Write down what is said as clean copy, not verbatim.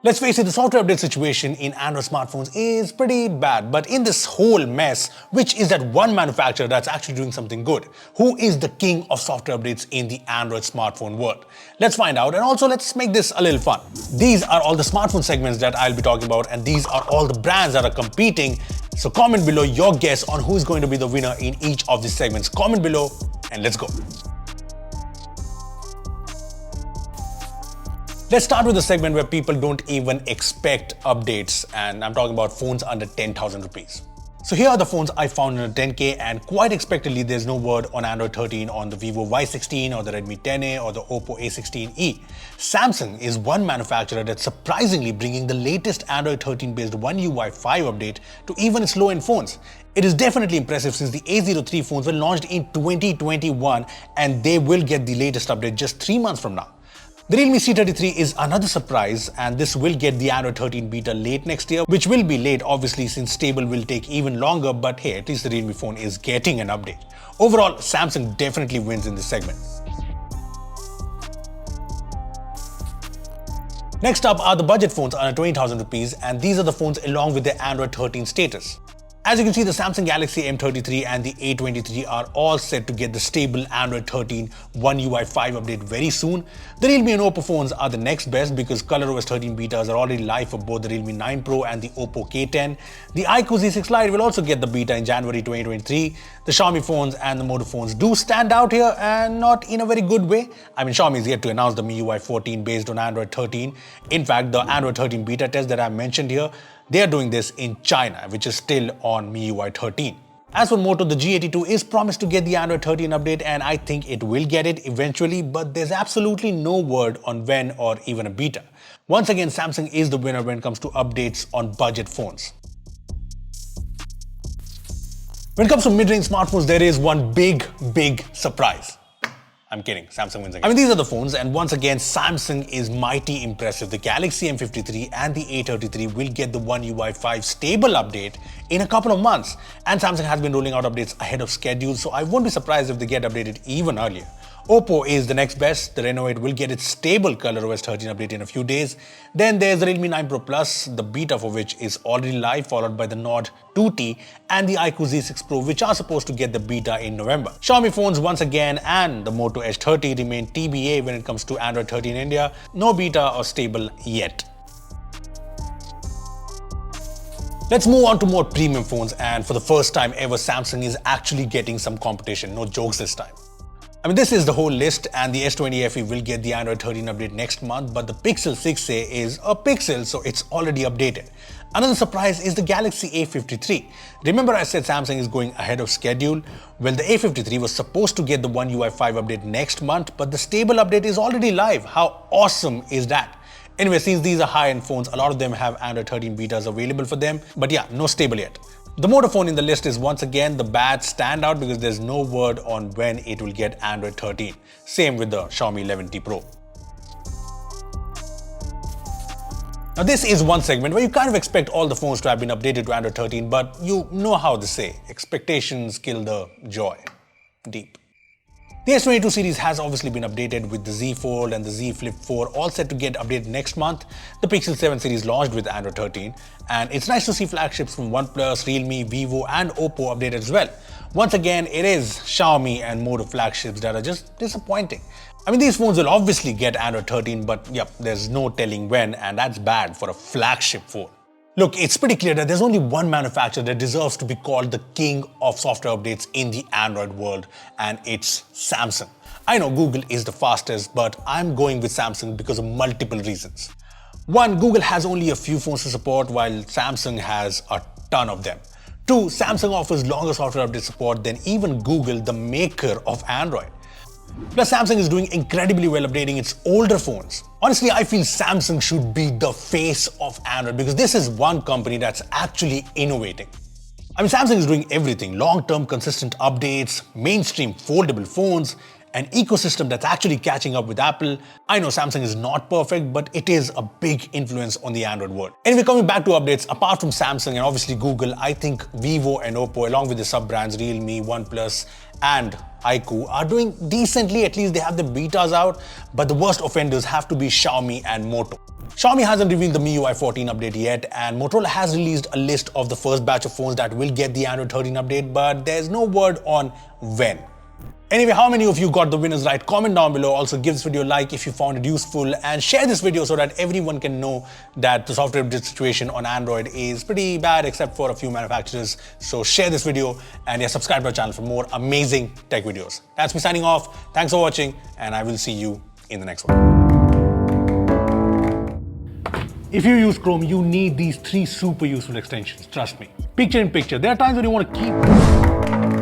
Let's face it, the software update situation in Android smartphones is pretty bad. But in this whole mess, which is that one manufacturer that's actually doing something good? Who is the king of software updates in the Android smartphone world? Let's find out, and also let's make this a little fun. These are all the smartphone segments that I'll be talking about, and these are all the brands that are competing. So comment below your guess on who is going to be the winner in each of these segments. Comment below, and let's go. Let's start with a segment where people don't even expect updates, and I'm talking about phones under 10,000 rupees. So here are the phones I found in a 10K, and quite expectedly there's no word on Android 13 on the Vivo Y16 or the Redmi 10A or the Oppo A16e. Samsung is one manufacturer that's surprisingly bringing the latest Android 13 based One UI 5 update to even its low-end phones. It is definitely impressive since the A03 phones were launched in 2021 and they will get the latest update just 3 months from now. The Realme C33 is another surprise, and this will get the Android 13 beta late next year, which will be late obviously since stable will take even longer, but hey, at least the Realme phone is getting an update. Overall, Samsung definitely wins in this segment. Next up are the budget phones under 20,000 rupees, and these are the phones along with their Android 13 status. As you can see, the Samsung Galaxy M33 and the A23 are all set to get the stable Android 13 One UI 5 update very soon. The Realme and Oppo phones are the next best because ColorOS 13 betas are already live for both the Realme 9 Pro and the Oppo K10. The iQOO Z6 Lite will also get the beta in January 2023. The Xiaomi phones and the Moto phones do stand out here, and not in a very good way. I mean, Xiaomi is yet to announce the MIUI 14 based on Android 13. In fact, the Android 13 beta test that I mentioned here, they are doing this in China, which is still on MIUI 13. As for Moto, the G82 is promised to get the Android 13 update, and I think it will get it eventually, but there's absolutely no word on when or even a beta. Once again, Samsung is the winner when it comes to updates on budget phones. When it comes to mid-range smartphones, there is one big surprise. I'm kidding, Samsung wins again. I mean, these are the phones, and once again, Samsung is mighty impressive. The Galaxy M53 and the A33 will get the One UI 5 stable update in a couple of months. And Samsung has been rolling out updates ahead of schedule, so I won't be surprised if they get updated even earlier. Oppo is the next best. The Reno 8 will get its stable ColorOS 13 update in a few days. Then there's the Realme 9 Pro Plus, the beta for which is already live, followed by the Nord 2T and the iQOO Z6 Pro, which are supposed to get the beta in November. Xiaomi phones once again and the Moto Edge 30 remain TBA when it comes to Android 13 India. No beta or stable yet. Let's move on to more premium phones, and for the first time ever, Samsung is actually getting some competition. No jokes this time. I mean, this is the whole list, and the S20 FE will get the Android 13 update next month, but the Pixel 6a is a Pixel, so it's already updated. Another surprise is the Galaxy A53. Remember I said Samsung is going ahead of schedule? Well, the A53 was supposed to get the One UI 5 update next month, but the stable update is already live. How awesome is that? Anyway, since these are high-end phones, a lot of them have Android 13 betas available for them, but yeah, no stable yet. The Moto phone in the list is once again the bad standout because there's no word on when it will get Android 13. Same with the Xiaomi 11T Pro. Now this is one segment where you kind of expect all the phones to have been updated to Android 13, but you know how they say, expectations kill the joy. Deep. The S22 series has obviously been updated with the Z Fold and the Z Flip 4 all set to get updated next month. The Pixel 7 series launched with Android 13, and it's nice to see flagships from OnePlus, Realme, Vivo and Oppo updated as well. Once again, it is Xiaomi and Moto flagships that are just disappointing. I mean, these phones will obviously get Android 13, but yep, there's no telling when, and that's bad for a flagship phone. Look, it's pretty clear that there's only one manufacturer that deserves to be called the king of software updates in the Android world, and it's Samsung. I know Google is the fastest, but I'm going with Samsung because of multiple reasons. One, Google has only a few phones to support while Samsung has a ton of them. Two, Samsung offers longer software update support than even Google, the maker of Android. Plus, Samsung is doing incredibly well updating its older phones. Honestly, I feel Samsung should be the face of Android because this is one company that's actually innovating. I mean, Samsung is doing everything: long-term consistent updates, mainstream foldable phones, an ecosystem that's actually catching up with Apple. I know Samsung is not perfect, but it is a big influence on the Android world. Anyway, coming back to updates, apart from Samsung and obviously Google, I think Vivo and Oppo, along with the sub-brands Realme, OnePlus, and iQOO are doing decently. At least they have the betas out, but the worst offenders have to be Xiaomi and Moto. Xiaomi hasn't revealed the MIUI 14 update yet, and Motorola has released a list of the first batch of phones that will get the Android 13 update, but there's no word on when. Anyway, how many of you got the winners right? Comment down below. Also, give this video a like if you found it useful, and share this video so that everyone can know that the software update situation on Android is pretty bad except for a few manufacturers. So share this video and subscribe to our channel for more amazing tech videos. That's me signing off. Thanks for watching, and I will see you in the next one. If you use Chrome, you need these 3 super useful extensions. Trust me. Picture in picture. There are times when you want to keep